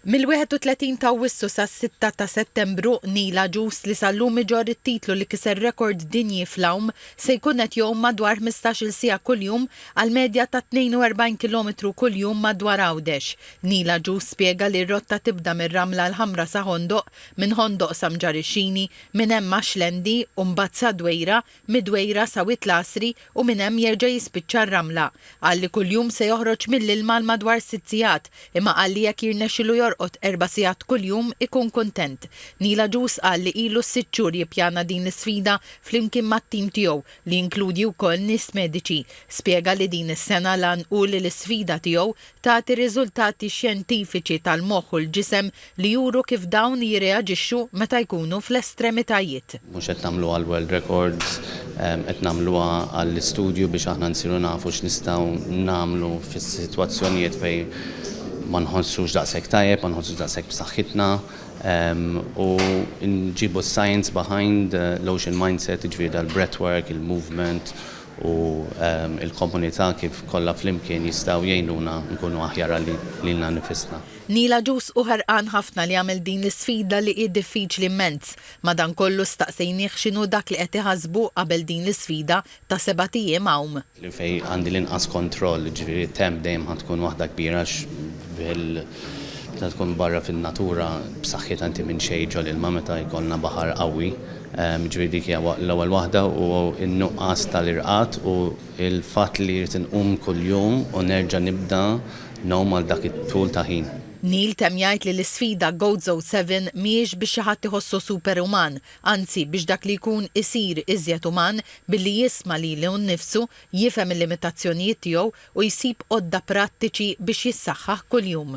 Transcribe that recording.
Mill-31 ta' Awwissu sa' 6 ta' Settembru, Nila Juice li sallum iġor it-titlu li kiser rekord dinji fl-awm se jkun qed jgħum madwar 15-il siegħa kuljum għal medja ta' 42 km kuljum madwar Għawdex. Nila Juice spjega li r-rotta tibda mir-Ramla l-Ħamra sa' Hondoq, minn Hondoq sa' Mġarixxini, minn hemm Xlendi u mbagħad sa' Dwejra, mid-Dwejra sa' Witlasri u minn hemm jerġa' jispiċċa r-Ramla. Għalli kuljum se joħroġ mill-ilma madwar 6 sigħat, imma għalli jekk jirnexxilu jorqod 4 sigħat kuljum ikun kuntent. Nila Juice qal li ilu 6 xhur jippjana din l-isfida flimkien mat-tim tiegħu li jinkludi wkoll nies mediċi. Spjega li din is-sena lan u li l-isfida tiegħu tagħti riżultati xjentifiċi tal-moħħ u l-ġisem li juru kif dawn jirreaġixxu meta jkunu fl-estremitajiet. Mhux qed nagħmluha għal world records, qed nagħmluha għall-istudju biex aħna nsiru nafu x'nistgħu nagħmlu fis-sitwazzjonijiet fejn ma nħossux daqshekk tajjeb, ma nħossux daqshekk b'saħħitna u nġibu s-science behind l-ocean mindset, ġifieri l-breathwork, il-movement u il-komunità kif kollha flimkien jistgħu jgħinuna nkunu aħjar lilna nifisna. Nila Juice ħerqan ħafna li għamel din l-isfida li hi diffiċli immens. Madankollu staqsejnieh x'inhu dak li qed iħassbu qabel din l-isfida ta' 7 ijiem hawn. Li fejn għandi l-inqas kontroll, ġifieri temp dejjem ħad tkun waħda kbira tkun barra fin-natura b'saħħitha inti minn xejn ġol ilma meta jkollna baħar qawwi. Ġifieri dik hija l-ewwel waħda u n-nuqqas tal-irqad u l-fatt li jrid inqum kuljum u nerġa' nibda nawm għal dak it-tul ta' ħin. Neil tem jgħid li l-isfida Goat Zone 7 mhijiex biex xi ħadd iħossu superuman, anzi biex dak li jkun isir iżjed uman billi jisma' lilu nnifsu, jifhem il-limitazzjonijiet tiegħu u jsib għodda prattiċi biex jissaħħaħ kuljum.